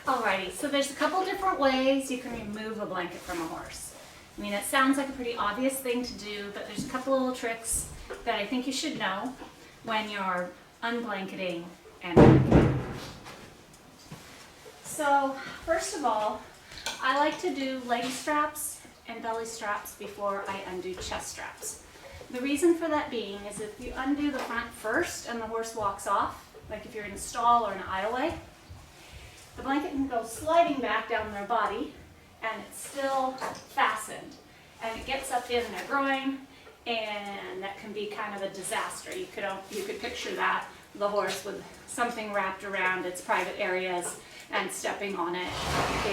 Alrighty, so there's a couple different ways you can remove a blanket from a horse. I mean, it sounds like a pretty obvious thing to do, but there's a couple little tricks that I think you should know when you're unblanketing and blanketing. So, first of all, I like to do leg straps and belly straps before I undo chest straps. The reason for that being is if you undo the front first and the horse walks off, like if you're in a stall or an aisleway, the blanket can go sliding back down their body and it's still fastened. And it gets up in their groin and that can be kind of a disaster. You could picture that, the horse with something wrapped around its private areas and stepping on it.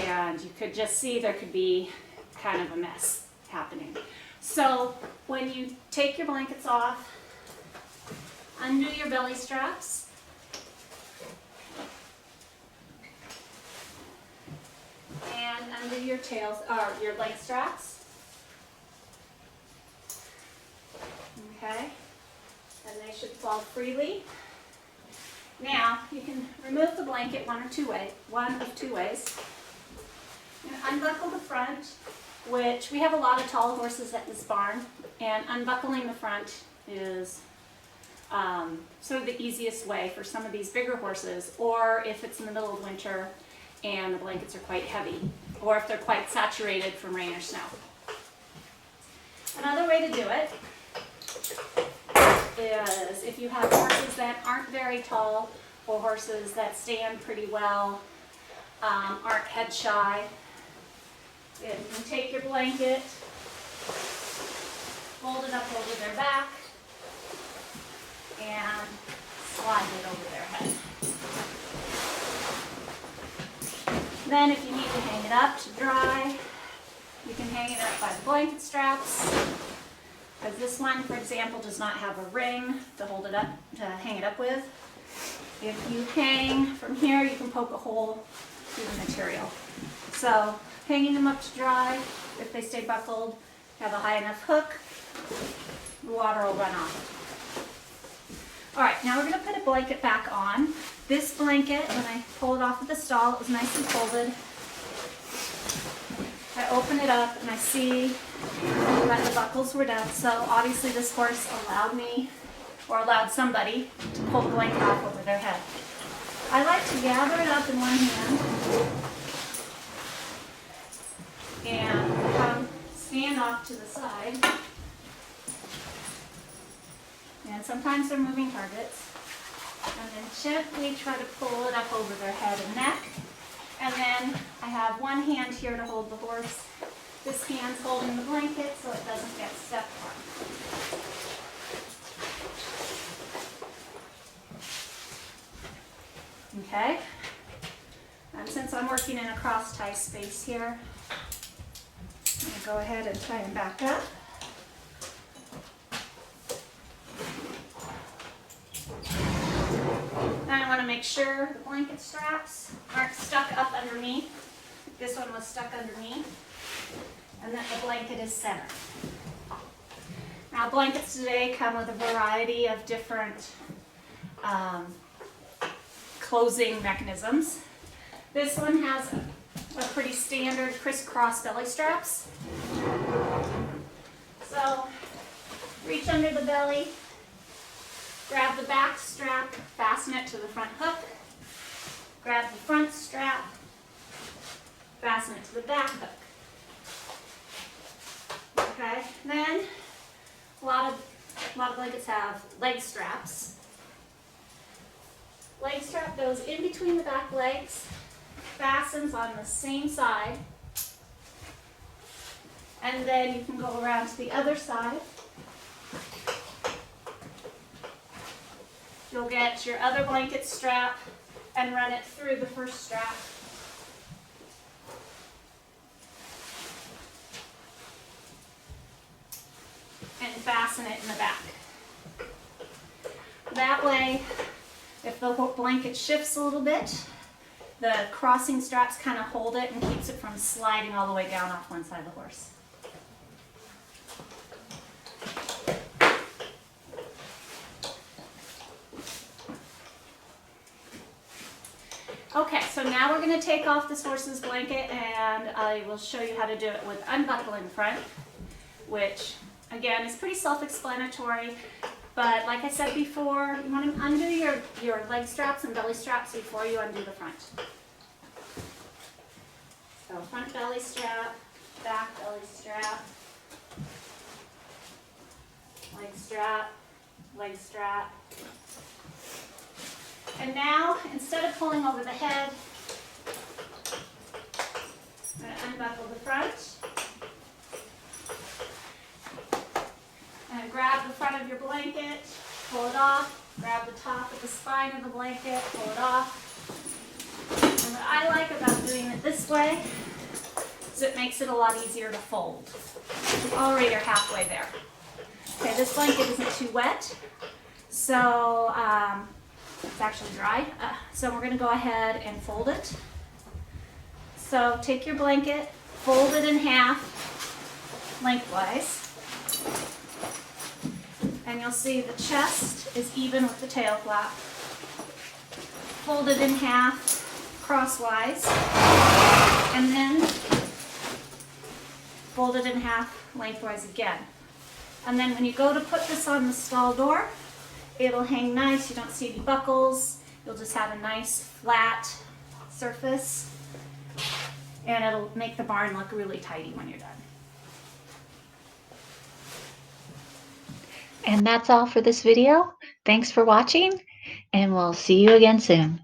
And you could just see there could be kind of a mess happening. So when you take your blankets off, undo your belly straps, and under your tails or your leg straps. Okay, and they should fall freely. Now you can remove the blanket one of two ways. You can unbuckle the front, which we have a lot of tall horses at this barn, and unbuckling the front is sort of the easiest way for some of these bigger horses, or if it's in the middle of winter and the blankets are quite heavy, or if they're quite saturated from rain or snow. Another way to do it is if you have horses that aren't very tall or horses that stand pretty well, aren't head shy, you can take your blanket, fold it up over their back, and slide it over their head. Then if you need to hang it up to dry, you can hang it up by the blanket straps. Because this one, for example, does not have a ring to hold it up, to hang it up with. If you hang from here, you can poke a hole through the material. So hanging them up to dry, if they stay buckled, have a high enough hook, the water will run off. All right, now we're going to put a blanket back on. This blanket, when I pulled it off of the stall, it was nicely folded. I open it up and I see that the buckles were done. So obviously this horse allowed me, or allowed somebody, to pull the blanket off over their head. I like to gather it up in one hand and stand off to the side. And sometimes they're moving targets. And then gently try to pull it up over their head and neck. And then I have one hand here to hold the horse. This hand's holding the blanket so it doesn't get stepped on. Okay. And since I'm working in a cross tie space here, I'm going to go ahead and try and back up. Now I want to make sure the blanket straps aren't stuck up underneath. This one was stuck underneath. And that the blanket is centered. Now blankets today come with a variety of different closing mechanisms. This one has a pretty standard crisscross belly straps. So reach under the belly, grab the back strap, fasten it to the front hook, grab the front strap, fasten it to the back hook. Okay, then a lot of blankets have leg straps. Leg strap goes in between the back legs, fastens on the same side, and then you can go around to the other side. You'll get your other blanket strap and run it through the first strap. And fasten it in the back. That way, if the blanket shifts a little bit, the crossing straps kind of hold it and keeps it from sliding all the way down off one side of the horse. Okay, so now we're going to take off this horse's blanket and I will show you how to do it with unbuckling front, which again is pretty self-explanatory. But like I said before, you want to undo your leg straps and belly straps before you undo the front. So front belly strap, back belly strap, leg strap. And now, instead of pulling over the head, I'm going to unbuckle the front. And grab the front of your blanket, pull it off, grab the top of the spine of the blanket, pull it off. And what I like about doing it this way is it makes it a lot easier to fold. You already are halfway there. Okay, this blanket isn't too wet, so it's actually dry. So we're going to go ahead and fold it. So take your blanket, fold it in half lengthwise. And you'll see the chest is even with the tail flap. Fold it in half crosswise, and then fold it in half lengthwise again. And then when you go to put this on the stall door, it'll hang nice. You don't see any buckles. You'll just have a nice flat surface, and it'll make the barn look really tidy when you're done. And that's all for this video. Thanks for watching, and we'll see you again soon.